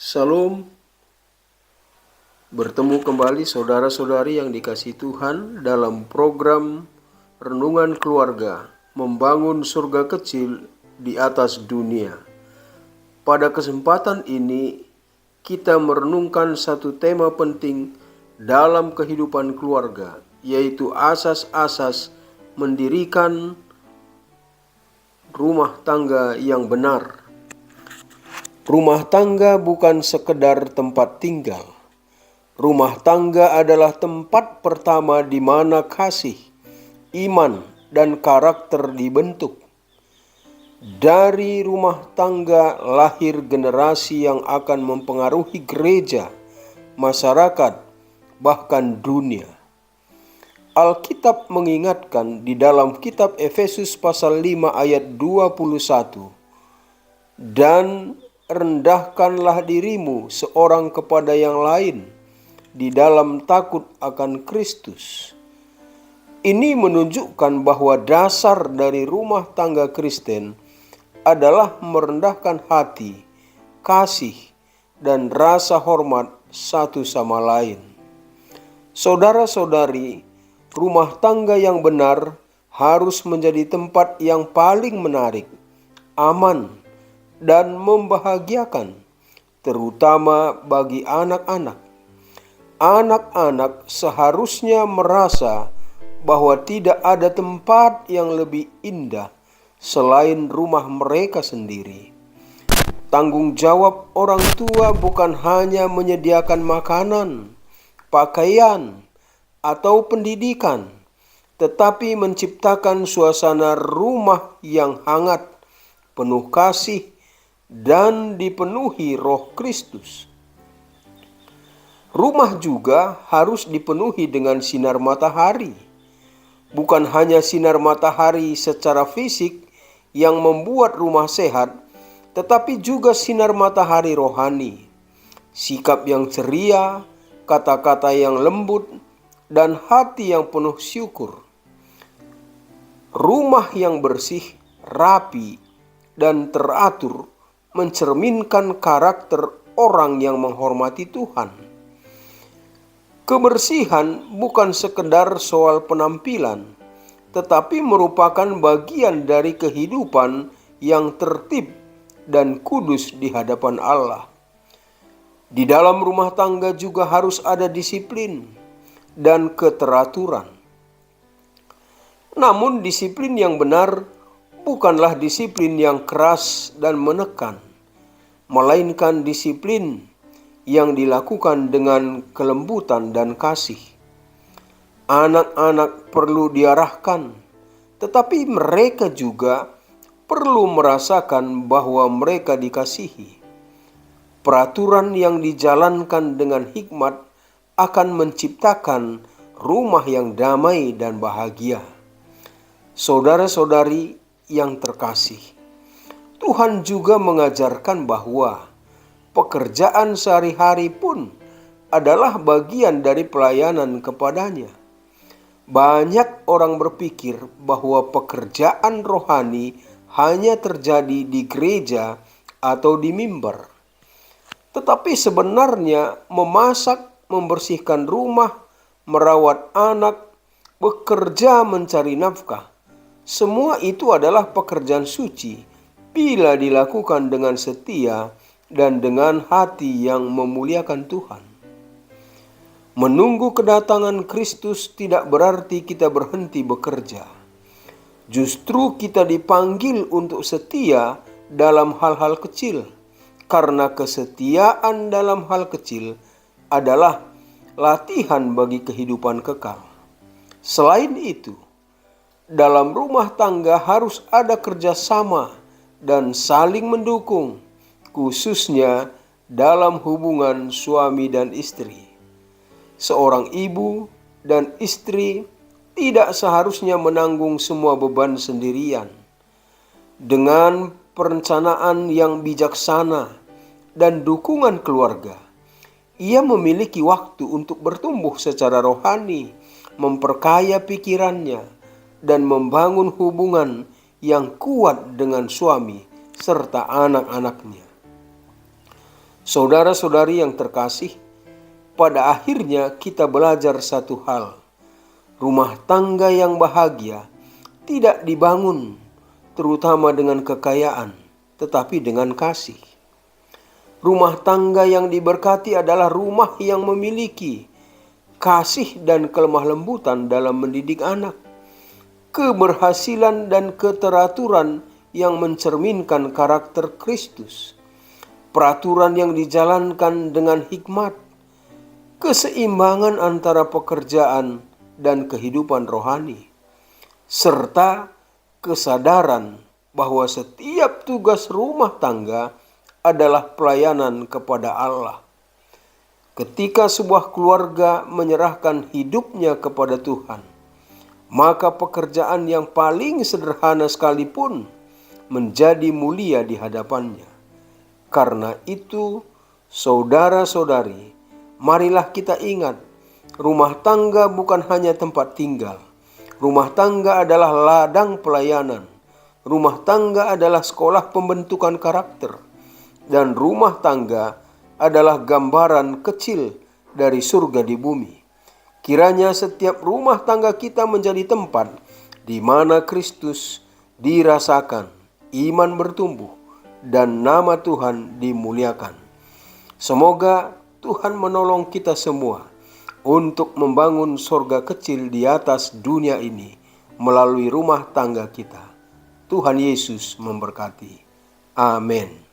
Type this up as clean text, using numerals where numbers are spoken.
Salam, bertemu kembali saudara-saudari yang dikasihi Tuhan dalam program Renungan Keluarga, Membangun Surga Kecil di Atas Dunia. Pada kesempatan ini, kita merenungkan satu tema penting dalam kehidupan keluarga, yaitu asas-asas mendirikan rumah tangga yang benar. Rumah tangga bukan sekedar tempat tinggal. Rumah tangga adalah tempat pertama di mana kasih, iman, dan karakter dibentuk. Dari rumah tangga lahir generasi yang akan mempengaruhi gereja, masyarakat, bahkan dunia. Alkitab mengingatkan di dalam kitab Efesus pasal 5 ayat 21, dan rendahkanlah dirimu seorang kepada yang lain di dalam takut akan Kristus. Ini menunjukkan bahwa dasar dari rumah tangga Kristen adalah merendahkan hati, kasih, dan rasa hormat satu sama lain. Saudara-saudari, rumah tangga yang benar harus menjadi tempat yang paling menarik, aman, dan membahagiakan, terutama bagi anak-anak. Anak-anak seharusnya merasa bahwa tidak ada tempat yang lebih indah selain rumah mereka sendiri. Tanggung jawab orang tua bukan hanya menyediakan makanan, pakaian, atau pendidikan, tetapi menciptakan suasana rumah yang hangat, penuh kasih, dan dipenuhi Roh Kristus. Rumah juga harus dipenuhi dengan sinar matahari. Bukan hanya sinar matahari secara fisik yang membuat rumah sehat, tetapi juga sinar matahari rohani. Sikap yang ceria, kata-kata yang lembut, dan hati yang penuh syukur. Rumah yang bersih, rapi, dan teratur mencerminkan karakter orang yang menghormati Tuhan. Kebersihan bukan sekedar soal penampilan, tetapi merupakan bagian dari kehidupan yang tertib dan kudus di hadapan Allah. Di dalam rumah tangga juga harus ada disiplin dan keteraturan. Namun disiplin yang benar bukanlah disiplin yang keras dan menekan, melainkan disiplin yang dilakukan dengan kelembutan dan kasih. Anak-anak perlu diarahkan, tetapi mereka juga perlu merasakan bahwa mereka dikasihi. Peraturan yang dijalankan dengan hikmat akan menciptakan rumah yang damai dan bahagia. Saudara-saudari yang terkasih, Tuhan juga mengajarkan bahwa pekerjaan sehari-hari pun adalah bagian dari pelayanan kepadanya. Banyak orang berpikir bahwa pekerjaan rohani hanya terjadi di gereja atau di mimbar. Tetapi sebenarnya memasak, membersihkan rumah, merawat anak, bekerja mencari nafkah, semua itu adalah pekerjaan suci bila dilakukan dengan setia dan dengan hati yang memuliakan Tuhan. Menunggu kedatangan Kristus tidak berarti kita berhenti bekerja. Justru kita dipanggil untuk setia dalam hal-hal kecil, karena kesetiaan dalam hal kecil adalah latihan bagi kehidupan kekal. Selain itu, dalam rumah tangga harus ada kerjasama dan saling mendukung, khususnya dalam hubungan suami dan istri. Seorang ibu dan istri tidak seharusnya menanggung semua beban sendirian. Dengan perencanaan yang bijaksana dan dukungan keluarga, ia memiliki waktu untuk bertumbuh secara rohani, memperkaya pikirannya, dan membangun hubungan yang kuat dengan suami serta anak-anaknya. Saudara-saudari yang terkasih, pada akhirnya kita belajar satu hal. Rumah tangga yang bahagia tidak dibangun terutama dengan kekayaan, tetapi dengan kasih. Rumah tangga yang diberkati adalah rumah yang memiliki kasih dan kelemah lembutan dalam mendidik anak, keberhasilan dan keteraturan yang mencerminkan karakter Kristus, peraturan yang dijalankan dengan hikmat, keseimbangan antara pekerjaan dan kehidupan rohani, serta kesadaran bahwa setiap tugas rumah tangga adalah pelayanan kepada Allah. Ketika sebuah keluarga menyerahkan hidupnya kepada Tuhan, maka pekerjaan yang paling sederhana sekalipun menjadi mulia di hadapannya. Karena itu, saudara-saudari, marilah kita ingat, rumah tangga bukan hanya tempat tinggal. Rumah tangga adalah ladang pelayanan. Rumah tangga adalah sekolah pembentukan karakter. Dan rumah tangga adalah gambaran kecil dari surga di bumi. Kiranya setiap rumah tangga kita menjadi tempat di mana Kristus dirasakan, iman bertumbuh, dan nama Tuhan dimuliakan. Semoga Tuhan menolong kita semua untuk membangun surga kecil di atas dunia ini melalui rumah tangga kita. Tuhan Yesus memberkati. Amin.